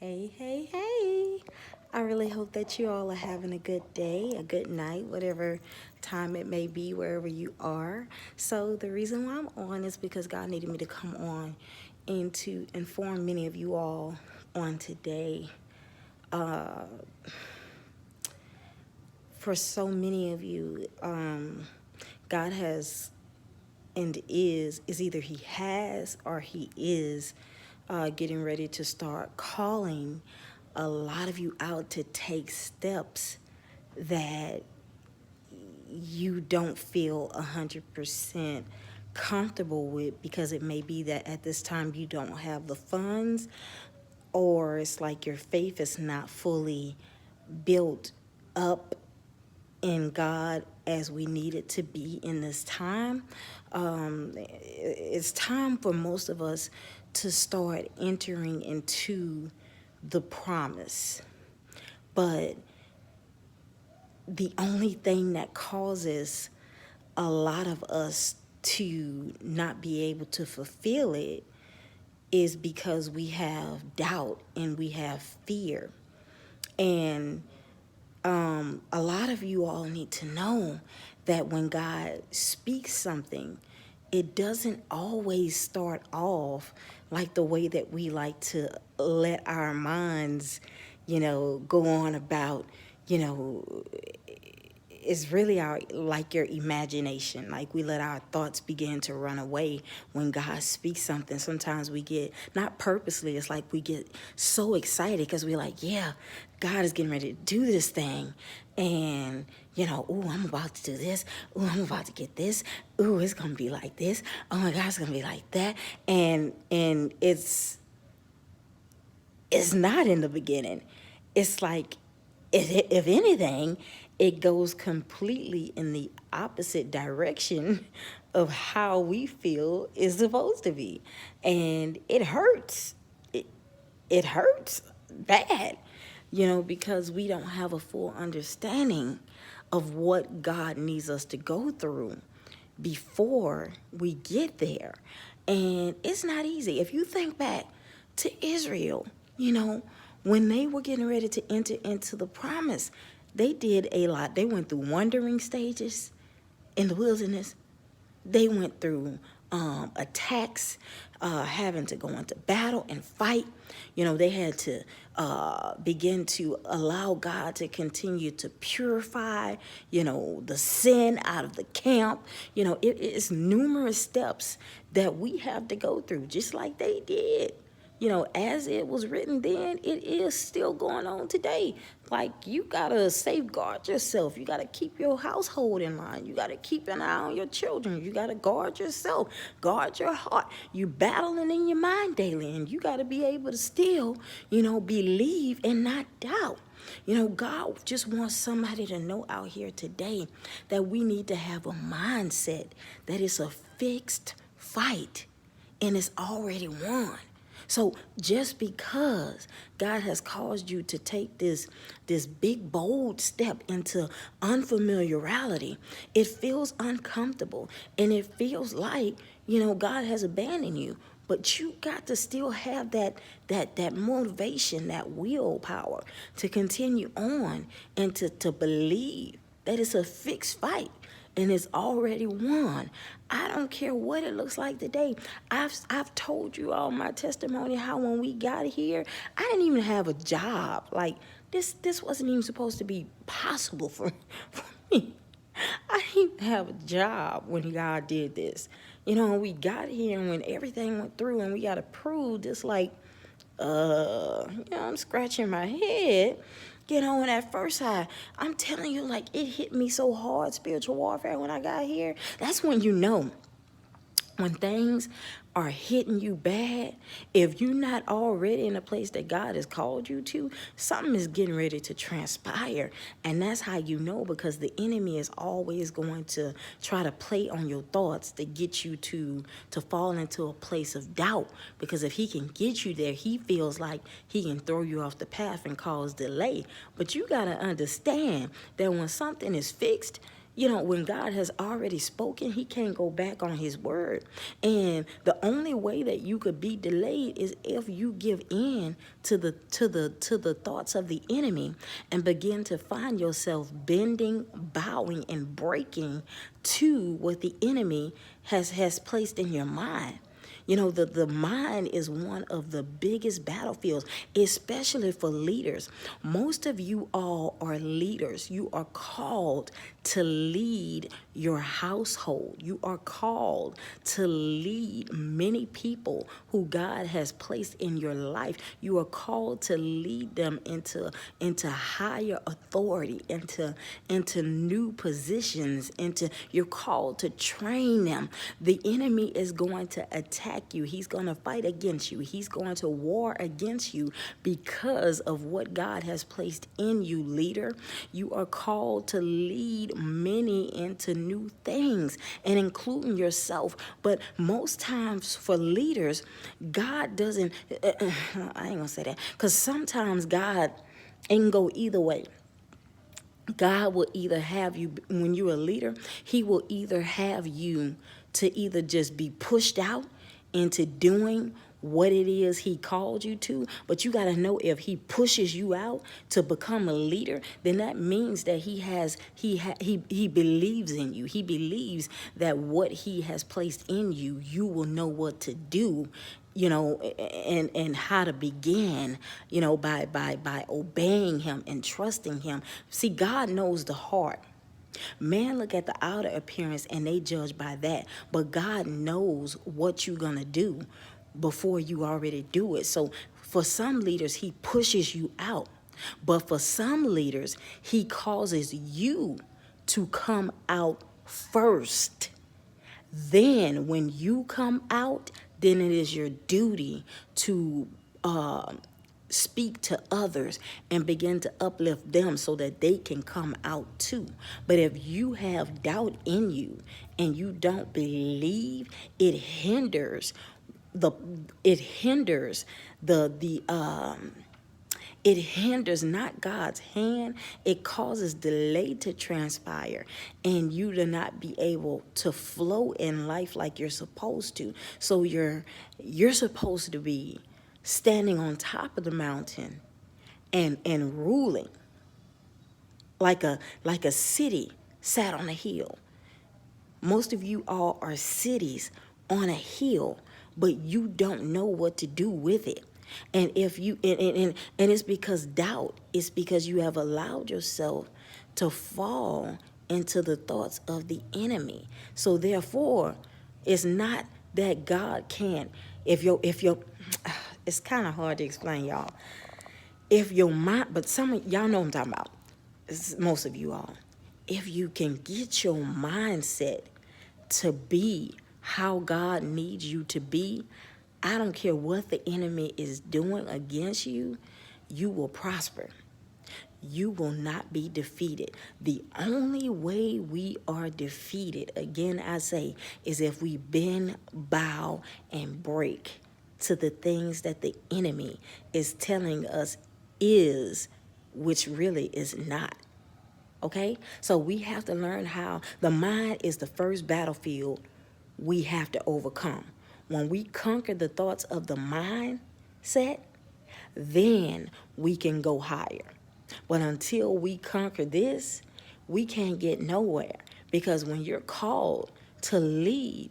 Hey, hey, hey. I really hope that you all are having a good day, a good night, whatever time it may be, wherever you are. So, the reason why I'm on is because God needed me to come on and to inform many of you all on today. For so many of you, God has and is either He has or He is getting ready to start calling a lot of you out to take steps that you don't feel 100% comfortable with, because it may be that at this time you don't have the funds, or it's like your faith is not fully built up in God as we need it to be in this time. It's time for most of us to start entering into the promise. But the only thing that causes a lot of us to not be able to fulfill it is because we have doubt and we have fear. And a lot of you all need to know that when God speaks something, it doesn't always start off like the way that we like to let our minds, go on about, you know, it's really our, like, your imagination. Like, we let our thoughts begin to run away when God speaks something. Sometimes we get, not purposely, it's like we get so excited because we're like, yeah, God is getting ready to do this thing. And ooh, I'm about to do this. Ooh, I'm about to get this. Ooh, it's gonna be like this. Oh my God, it's gonna be like that. And it's not in the beginning. It's like, if anything, it goes completely in the opposite direction of how we feel is supposed to be. And it hurts. It hurts bad, because we don't have a full understanding of what God needs us to go through before we get there. And it's not easy. If you think back to Israel, when they were getting ready to enter into the promise, they did a lot. They went through wandering stages in the wilderness. They went through attacks, having to go into battle and fight. They had to begin to allow God to continue to purify, the sin out of the camp. It's numerous steps that we have to go through, just like they did. As it was written then, it is still going on today. Like, you gotta safeguard yourself. You gotta keep your household in line. You gotta keep an eye on your children. You gotta guard yourself, guard your heart. You battling in your mind daily, and you gotta be able to still, believe and not doubt. God just wants somebody to know out here today that we need to have a mindset that it's a fixed fight and it's already won. So just because God has caused you to take this big bold step into unfamiliarity, it feels uncomfortable, and it feels like, God has abandoned you. But you got to still have that motivation, that willpower to continue on and to believe that it's a fixed fight and it's already won. I don't care what it looks like today. I've told you all my testimony, how when we got here, I didn't even have a job. Like, this wasn't even supposed to be possible for me. I didn't even have a job when God did this. When we got here and when everything went through and we got approved, it's like, I'm scratching my head. And at first I'm telling you, like, it hit me so hard, spiritual warfare, when I got here. That's when when things are hitting you bad, if you're not already in a place that God has called you to, something is getting ready to transpire. And that's how you know, because the enemy is always going to try to play on your thoughts to get you to fall into a place of doubt. Because if he can get you there, he feels like he can throw you off the path and cause delay. But you got to understand that when something is fixed, When God has already spoken, he can't go back on his word. And the only way that you could be delayed is if you give in to the thoughts of the enemy and begin to find yourself bending, bowing, and breaking to what the enemy has placed in your mind. The mind is one of the biggest battlefields, especially for leaders. Most of you all are leaders. You are called to lead your household. You are called to lead many people who God has placed in your life. You are called to lead them into higher authority, into new positions, you're called to train them. The enemy is going to attack you. He's going to fight against you. He's going to war against you because of what God has placed in you, leader. You are called to lead many into new things, and including yourself. But most times for leaders, God doesn't, I ain't gonna say that, because sometimes God ain't go either way. God will either have you, when you're a leader, he will either have you to either just be pushed out into doing what it is he called you to. But you got to know, if he pushes you out to become a leader, then that means that he believes in you. He believes that what he has placed in you, you will know what to do, and how to begin, by obeying him and trusting him. See, God knows the heart. Man look at the outer appearance and they judge by that, but God knows what you're gonna do before you already do it. So for some leaders, he pushes you out, but for some leaders, he causes you to come out first. Then when you come out, then it is your duty to speak to others and begin to uplift them so that they can come out too. But if you have doubt in you and you don't believe, it hinders the it hinders the it hinders not God's hand. It causes delay to transpire and you to not be able to flow in life like you're supposed to. So you're supposed to be standing on top of the mountain and ruling like a city sat on a hill. Most of you all are cities on a hill, but you don't know what to do with it. And if you and it's because doubt, it's because you have allowed yourself to fall into the thoughts of the enemy. So therefore, it's not that God can't, if your it's kind of hard to explain, y'all. If your mind, but some of y'all know what I'm talking about, most of you all, if you can get your mindset to be how God needs you to be, I don't care what the enemy is doing against you, you will prosper. You will not be defeated. The only way we are defeated, again I say, is if we bend, bow, and break to the things that the enemy is telling us is, which really is not. Okay? So we have to learn how the mind is the first battlefield we have to overcome. When we conquer the thoughts of the mindset, then we can go higher. But until we conquer this, we can't get nowhere. Because when you're called to lead,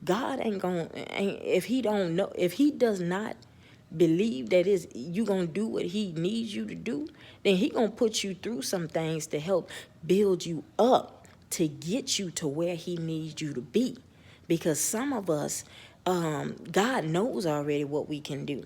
God ain't going to, if he don't know, if he does not believe that is you gonna do what he needs you to do, then he gonna put you through some things to help build you up to get you to where he needs you to be. Because some of us, God knows already what we can do,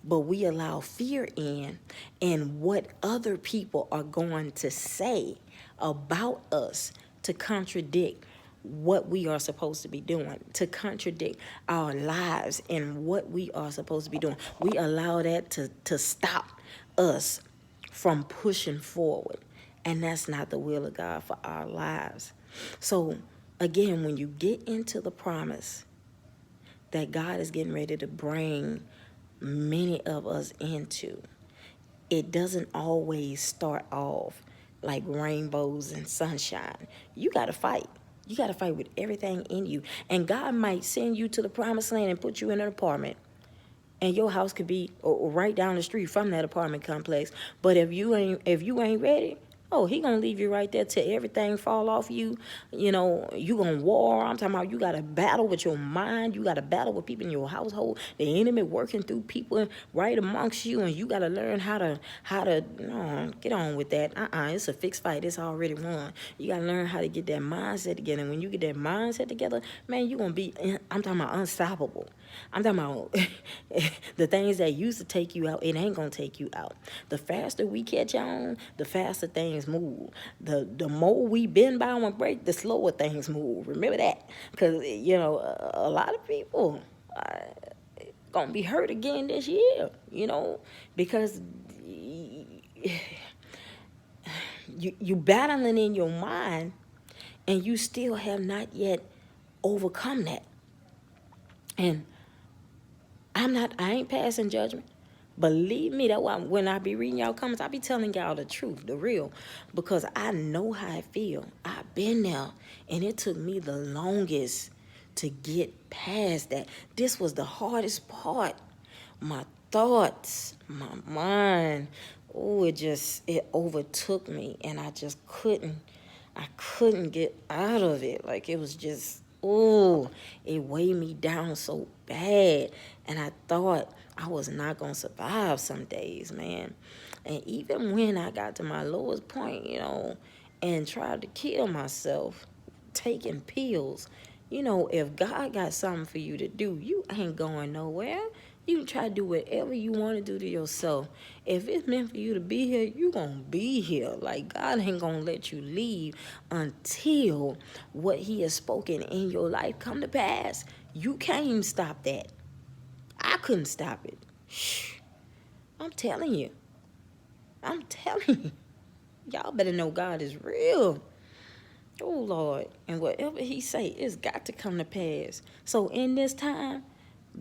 but we allow fear in and what other people are going to say about us to contradict what we are supposed to be doing, to contradict our lives and what we are supposed to be doing. We allow that to stop us from pushing forward. And that's not the will of God for our lives. So again, when you get into the promise that God is getting ready to bring many of us into, it doesn't always start off like rainbows and sunshine. You got to fight. You got to fight with everything in you. And God might send you to the promised land and put you in an apartment. And your house could be right down the street from that apartment complex. But if you ain't ready, oh, he gonna leave you right there till everything fall off you. You gonna war. I'm talking about you gotta battle with your mind. You gotta battle with people in your household. The enemy working through people right amongst you, and you gotta learn how to no, get on with that. It's a fixed fight. It's already won. You gotta learn how to get that mindset together. And when you get that mindset together, man, you gonna be. I'm talking about unstoppable. I'm talking about the things that used to take you out, it ain't gonna take you out. The faster we catch on, the faster things move. The more we bend, bow, and break, the slower things move. Remember that, because a lot of people gonna be hurt again this year. Because you battling in your mind, and you still have not yet overcome that. And I ain't passing judgment. Believe me, that's why when I be reading y'all comments, I be telling y'all the truth, the real, because I know how I feel. I've been there, and it took me the longest to get past that. This was the hardest part. My thoughts, my mind, it overtook me, and I couldn't get out of it. Like, it was just, it weighed me down so bad. And I thought I was not going to survive some days, man. And even when I got to my lowest point, and tried to kill myself, taking pills, if God got something for you to do, you ain't going nowhere. You can try to do whatever you want to do to yourself. If it's meant for you to be here, you going to be here. Like, God ain't going to let you leave until what he has spoken in your life come to pass. You can't even stop that. I couldn't stop it. Shh. I'm telling you. I'm telling you. Y'all better know God is real. Oh, Lord. And whatever he say, it's got to come to pass. So in this time,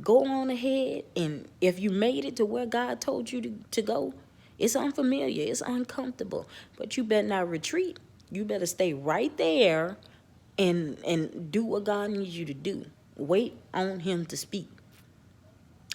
go on ahead. And if you made it to where God told you to go, it's unfamiliar. It's uncomfortable. But you better not retreat. You better stay right there and do what God needs you to do. Wait on him to speak.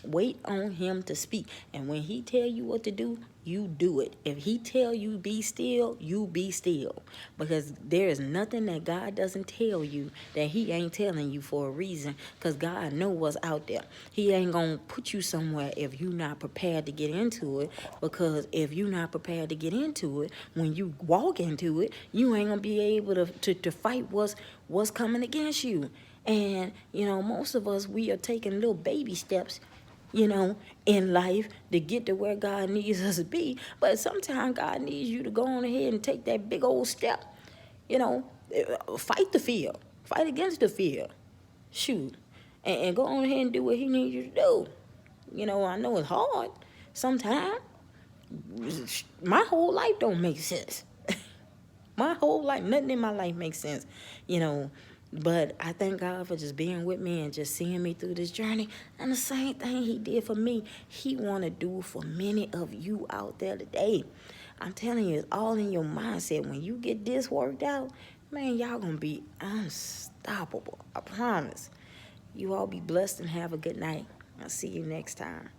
Wait on him to speak. And when he tell you what to do, you do it. If he tell you be still, you be still. Because there is nothing that God doesn't tell you that he ain't telling you for a reason. Because God know what's out there. He ain't going to put you somewhere if you're not prepared to get into it. Because if you're not prepared to get into it, when you walk into it, you ain't going to be able to fight what's coming against you. And, most of us, we are taking little baby steps in life to get to where God needs us to be. But sometimes God needs you to go on ahead and take that big old step. Fight the fear. Fight against the fear. Shoot. And go on ahead and do what he needs you to do. I know it's hard sometimes. My whole life don't make sense. My whole life, nothing in my life makes sense, But I thank God for just being with me and just seeing me through this journey. And the same thing he did for me, he want to do for many of you out there today. I'm telling you, it's all in your mindset. When you get this worked out, man, y'all going to be unstoppable. I promise. You all be blessed and have a good night. I'll see you next time.